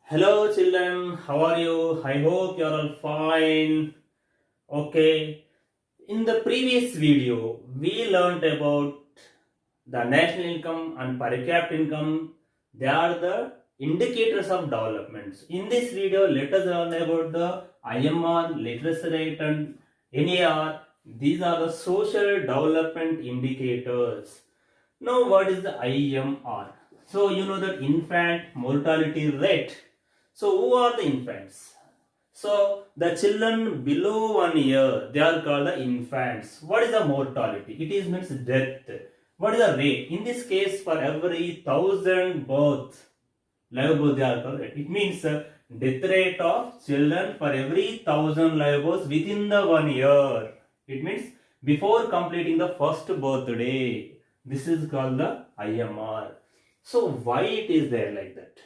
Hello children, how are you? I hope you are all fine. Okay, in the previous video, we learned about the national income and per capita income. They are the indicators of developments. In this video, let us learn about the IMR, literacy rate and NAR. These are the social development indicators. Now, what is the IMR? So, you know that infant mortality rate. So, who are the infants? So, the children below 1 year, they are called the infants. What is the mortality? It is means death. What is the rate? In this case, for every 1,000 birth, live birth they are called. It means death rate of children for every 1,000 live births within the 1 year. It means before completing the first birthday. This is called the IMR. So why it is there like that?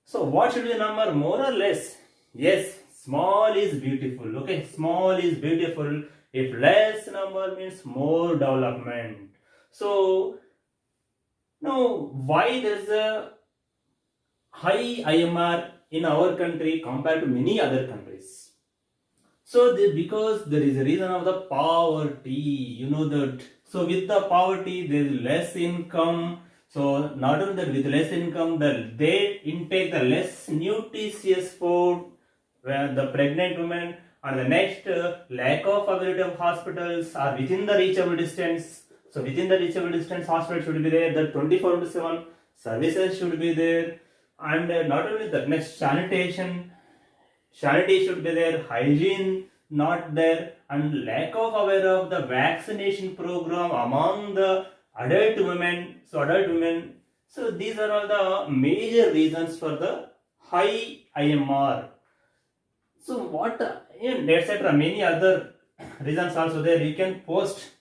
So what should be the number? More or less? Yes, small is beautiful. Okay, small is beautiful. If less number means more development. So now why there is a high IMR in our country compared to many other countries? So because there is a reason of the poverty, you know that. So with the poverty, there is less income. So not only that, with less income, they intake the less nutritious food, where the pregnant women and the next lack of availability of hospitals are within the reachable distance. So within the reachable distance, hospital should be there. The 24/7 services should be there, and not only that, next sanity should be there, hygiene not there, and lack of aware of the vaccination program among the adult women. So these are all the major reasons for the high IMR. So what, etc. Many other reasons also there. You can post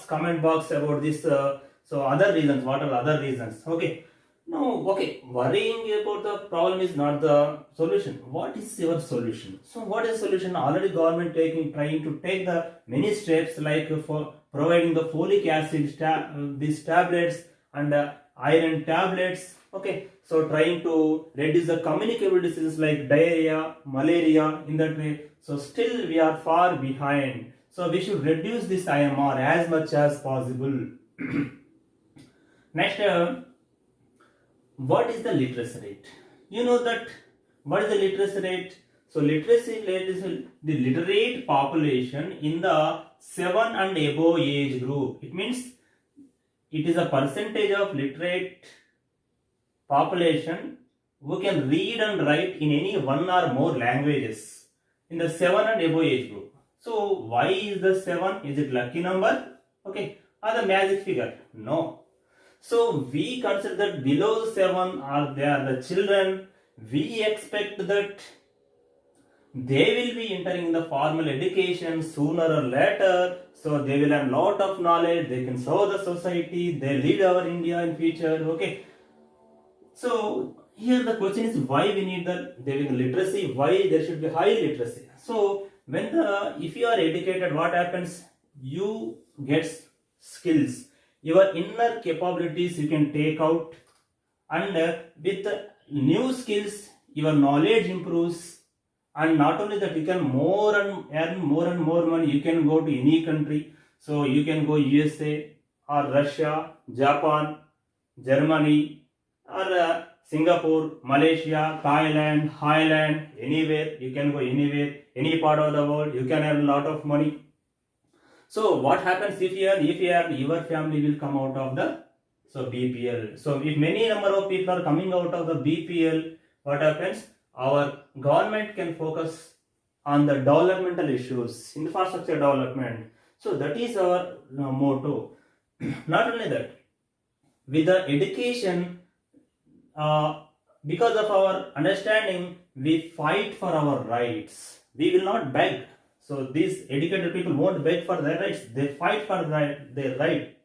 comment box about this. So other reasons. What are other reasons? Okay. No, okay. Worrying about the problem is not the solution. What is your solution? So, what is solution? Already government trying to take the many steps like for providing the folic acid, these tablets and iron tablets. Okay, so trying to reduce the communicable diseases like diarrhea, malaria in that way. So still we are far behind. So we should reduce this IMR as much as possible. Next. What is the literacy rate? You know that what is the literacy rate? So literacy rate is the literate population in the 7 and above age group. It means it is a percentage of literate population who can read and write in any one or more languages in the 7 and above age group. So why is the 7? Is it lucky number? Okay. Or the magic figure? No. So we consider that below 7 are the children. We expect that they will be entering the formal education sooner or later. So they will have a lot of knowledge. They can serve the society. They lead our India in future. Okay. So here the question is why we need the literacy. Why there should be high literacy. So if you are educated, what happens? You get skills. Your inner capabilities you can take out, and with new skills your knowledge improves, and not only that, you can earn more and more money. You can go to any country. So you can go USA or Russia, Japan, Germany, or Singapore, Malaysia, Thailand, Highland, anywhere. You can go anywhere, any part of the world. You can earn a lot of money. So what happens if your family will come out of the BPL. So if many number of people are coming out of the BPL, what happens? Our government can focus on the developmental issues, infrastructure development. So that is our motto. Not only that, with the education, because of our understanding, we fight for our rights. We will not beg. So these educated people won't beg for their rights. They fight for their right.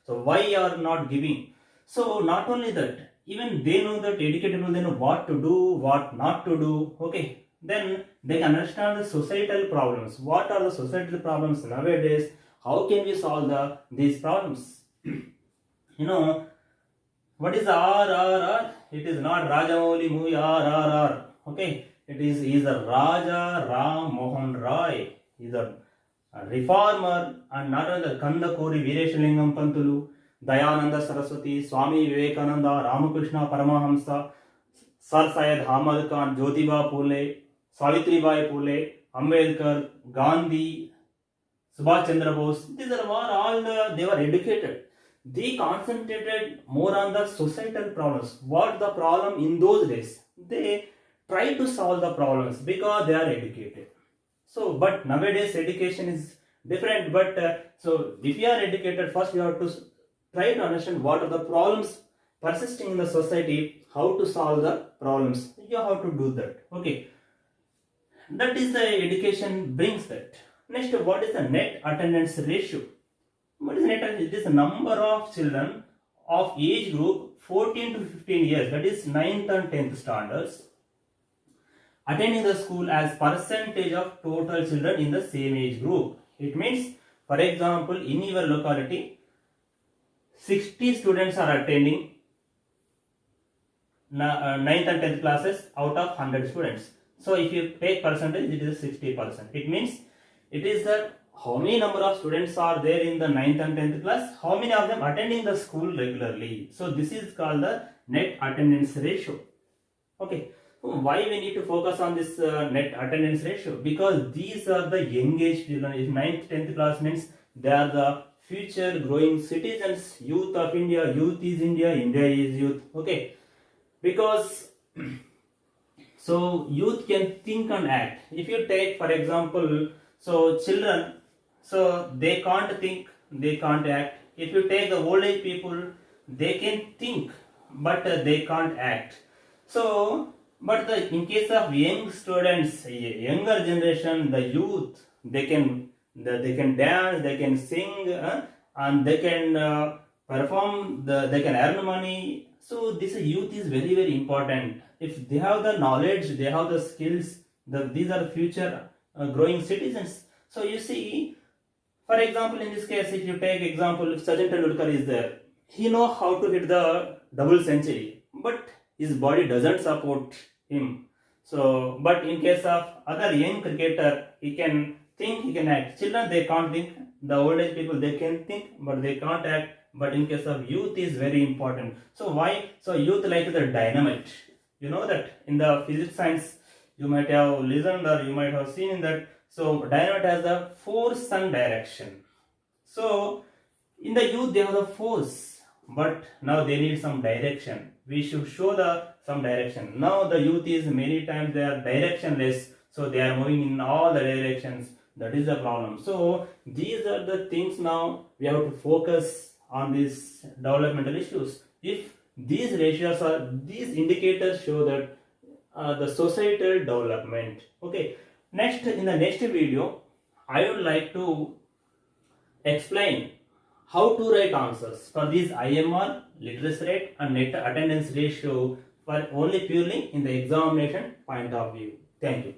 So why are not giving? So not only that, even they know that educated people, they know what to do, what not to do. Okay. Then they can understand the societal problems. What are the societal problems nowadays? How can we solve these problems? What is RRR? It is not Rajamouli movie RRR. Okay, it is a Raja Ram Mohan Roy. He is a reformer, and not only Kandakuri Veerashalingam Pantulu, Dayananda Saraswati, Swami Vivekananda, Ramakrishna Paramahamsa, Sir Syed Hamad Khan, Jyotiba Phule, Savitribai Phule, Ambedkar, Gandhi, Subhash Chandra Bose. These are all they were educated. They concentrated more on the societal problems. What the problem in those days? They try to solve the problems because they are educated. So, but nowadays education is different. But so if you are educated, first you have to try to understand what are the problems persisting in the society, how to solve the problems. You have to do that. Okay, that is the education brings that. Next, what is the net attendance ratio? What is net attendance? It is the number of children of age group 14 to 15 years, that is 9th and 10th standards, attending the school as percentage of total children in the same age group. It means, for example, in your locality, 60 students are attending 9th and 10th classes out of 100 students. So if you take percentage, it is 60%. It means it is that how many number of students are there in the 9th and 10th class, how many of them attending the school regularly. So this is called the net attendance ratio. Okay, why we need to focus on this net attendance ratio? Because these are the young age children. If 9th 10th class means they are the future growing citizens, youth of India. Youth is India, India is youth. Okay, because so youth can think and act. If you take for example, so children, so they can't think, they can't act. If you take the old age people, they can think but they can't act. So but in case of young students, younger generation, the youth, they can dance, they can sing, and they can perform. They can earn money. So this youth is very very important. If they have the knowledge, they have the skills. These are future growing citizens. So you see, for example, in this case, if you take example, if Sachin Tendulkar is there, he know how to hit the double century, but his body doesn't support him. So, but in case of other young cricketer, he can think, he can act. Children, they can't think. The old age people, they can think, but they can't act. But in case of youth, is very important. So why? So youth like the dynamite. You know that in the physics science, you might have listened or you might have seen that. So dynamite has the force and direction. So in the youth, they have the force, but now they need some direction. We should show the some direction. Now the youth is many times they are directionless, so they are moving in all the directions. That is the problem. So these are the things now we have to focus on these developmental issues. If these ratios or these indicators show that the societal development. Okay. Next, in the next video, I would like to explain how to write answers for these IMR, literacy rate and net attendance ratio for only purely in the examination point of view. Thank you.